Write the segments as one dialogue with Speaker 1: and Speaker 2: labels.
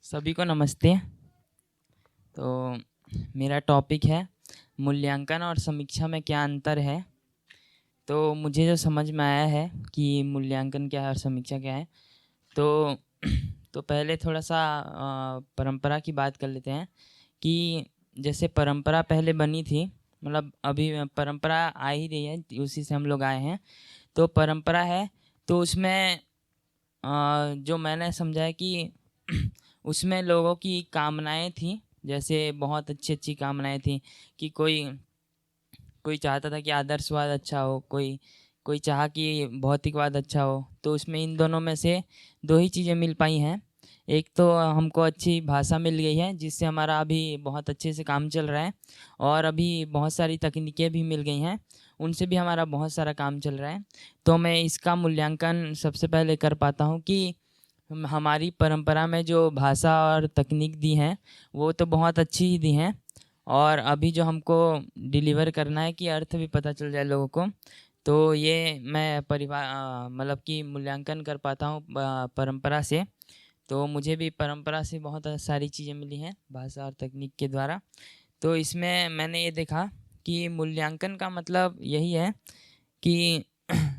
Speaker 1: सभी को नमस्ते। तो मेरा टॉपिक है मूल्यांकन और समीक्षा में क्या अंतर है। तो मुझे जो समझ में आया है कि मूल्यांकन क्या है और समीक्षा क्या है, तो तो पहले थोड़ा सा परंपरा की बात कर लेते हैं कि जैसे परंपरा पहले बनी थी, मतलब अभी परंपरा आ ही रही है, उसी से हम लोग आए हैं। तो परंपरा है, तो उसमें जो मैंने समझा है कि उसमें लोगों की कामनाएं थी, जैसे बहुत अच्छी अच्छी कामनाएं थी कि कोई कोई चाहता था कि आदर्शवाद अच्छा हो, कोई कोई चाहा कि भौतिकवाद अच्छा हो। तो उसमें इन दोनों में से दो ही चीज़ें मिल पाई हैं। एक तो हमको अच्छी भाषा मिल गई है, जिससे हमारा अभी बहुत अच्छे से काम चल रहा है, और अभी बहुत सारी तकनीकें भी मिल गई हैं, उनसे भी हमारा बहुत सारा काम चल रहा है। तो मैं इसका मूल्यांकन सबसे पहले कर पाता हूँ कि हमारी परंपरा में जो भाषा और तकनीक दी हैं वो तो बहुत अच्छी ही दी हैं, और अभी जो हमको डिलीवर करना है कि अर्थ भी पता चल जाए लोगों को। तो ये मैं परिवार मतलब कि मूल्यांकन कर पाता हूँ परंपरा से। तो मुझे भी परंपरा से बहुत सारी चीज़ें मिली हैं भाषा और तकनीक के द्वारा। तो इसमें मैंने ये देखा कि मूल्यांकन का मतलब यही है कि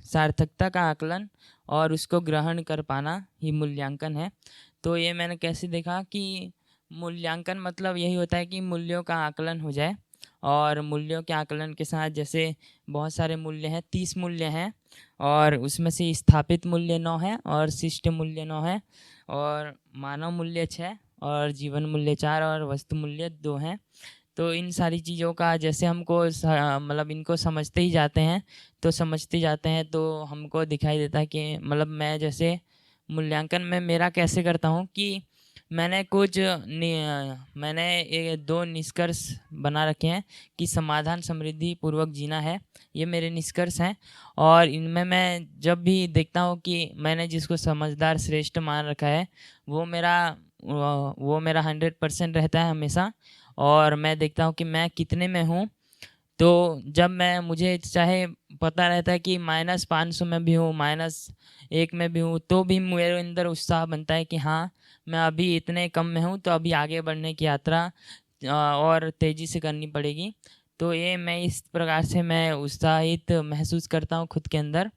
Speaker 1: सार्थकता का आकलन और उसको ग्रहण कर पाना ही मूल्यांकन है। तो ये मैंने कैसे देखा कि मूल्यांकन मतलब यही होता है कि मूल्यों का आकलन हो जाए, और मूल्यों के आकलन के साथ जैसे बहुत सारे मूल्य हैं, 30 मूल्य हैं, और उसमें से स्थापित मूल्य 9 है, और शिष्ट मूल्य 9 है, और मानव मूल्य 6, और जीवन मूल्य 4, और वस्तु मूल्य 2 हैं। तो इन सारी चीज़ों का जैसे हमको मतलब इनको समझते ही जाते हैं, तो समझते जाते हैं तो हमको दिखाई देता है कि मतलब मैं जैसे मूल्यांकन में मेरा कैसे करता हूँ कि मैंने मैंने ये दो निष्कर्ष बना रखे हैं कि समाधान समृद्धि पूर्वक जीना है, ये मेरे निष्कर्ष हैं। और इनमें मैं जब भी देखता हूँ कि मैंने जिसको समझदार श्रेष्ठ मान रखा है, वो मेरा 100% रहता है हमेशा। और मैं देखता हूँ कि मैं कितने में हूँ। तो जब मैं मुझे चाहे पता रहता है कि -500 में भी हूँ, -1 में भी हूँ, तो भी मेरे अंदर उत्साह बनता है कि हाँ, मैं अभी इतने कम में हूँ, तो अभी आगे बढ़ने की यात्रा और तेज़ी से करनी पड़ेगी। तो ये मैं इस प्रकार से मैं उत्साहित महसूस करता हूँ खुद के अंदर।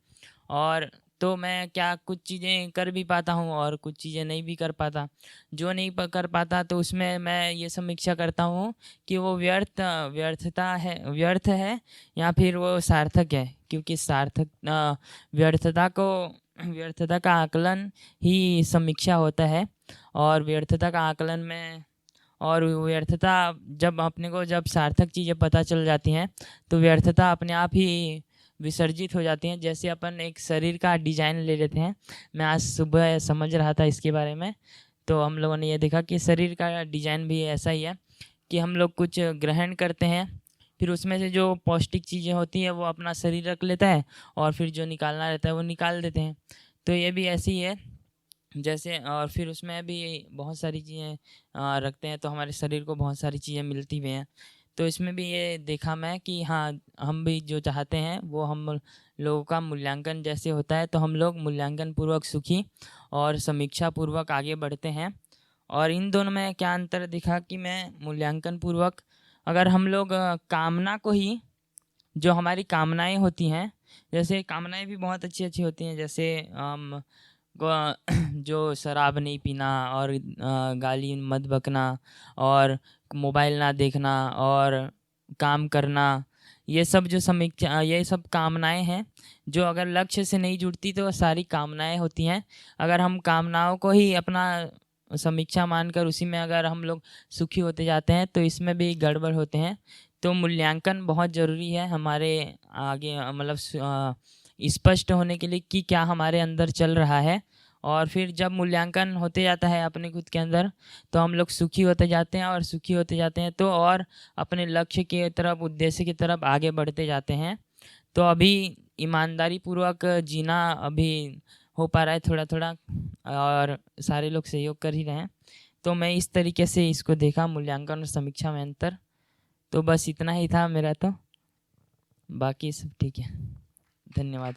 Speaker 1: और तो मैं क्या कुछ चीज़ें कर भी पाता हूँ और कुछ चीज़ें नहीं भी कर पाता। जो नहीं कर पाता तो उसमें मैं ये समीक्षा करता हूँ कि वो व्यर्थ है या फिर वो सार्थक है, क्योंकि व्यर्थता को व्यर्थता का आकलन ही समीक्षा होता है। और व्यर्थता का आकलन में और व्यर्थता जब सार्थक चीज़ें पता चल जाती हैं, तो व्यर्थता अपने आप ही विसर्जित हो जाती हैं। जैसे अपन एक शरीर का डिज़ाइन ले लेते हैं, मैं आज सुबह समझ रहा था इसके बारे में। तो हम लोगों ने ये देखा कि शरीर का डिज़ाइन भी ऐसा ही है कि हम लोग कुछ ग्रहण करते हैं, फिर उसमें से जो पौष्टिक चीज़ें होती हैं वो अपना शरीर रख लेता है, और फिर जो निकालना रहता है वो निकाल देते हैं। तो ये भी ऐसे ही है, जैसे और फिर उसमें भी बहुत सारी चीज़ें रखते हैं, तो हमारे शरीर को बहुत सारी चीज़ें मिलती भी हैं। तो इसमें भी ये देखा मैं कि हाँ, हम भी जो चाहते हैं वो हम लोगों का मूल्यांकन जैसे होता है, तो हम लोग मूल्यांकन पूर्वक सुखी और समीक्षा पूर्वक आगे बढ़ते हैं। और इन दोनों में क्या अंतर दिखा कि मैं मूल्यांकन पूर्वक, अगर हम लोग कामना को ही, जो हमारी कामनाएं होती हैं, जैसे कामनाएं भी बहुत अच्छी अच्छी होती हैं, जैसे जो शराब नहीं पीना, और गाली मत बकना, और मोबाइल ना देखना, और काम करना, ये सब कामनाएं हैं जो अगर लक्ष्य से नहीं जुड़ती तो सारी कामनाएं होती हैं। अगर हम कामनाओं को ही अपना समीक्षा मानकर उसी में अगर हम लोग सुखी होते जाते हैं, तो इसमें भी गड़बड़ होते हैं। तो मूल्यांकन बहुत ज़रूरी है हमारे आगे, मतलब स्पष्ट होने के लिए कि क्या हमारे अंदर चल रहा है। और फिर जब मूल्यांकन होते जाता है अपने खुद के अंदर, तो हम लोग सुखी होते जाते हैं, और सुखी होते जाते हैं तो और अपने लक्ष्य की तरफ, उद्देश्य की तरफ आगे बढ़ते जाते हैं। तो अभी ईमानदारी पूर्वक जीना अभी हो पा रहा है थोड़ा थोड़ा, और सारे लोग सहयोग कर ही रहे हैं। तो मैं इस तरीके से इसको देखा, मूल्यांकन और समीक्षा में अंतर। तो बस इतना ही था मेरा, तो बाकी सब ठीक है। धन्यवाद।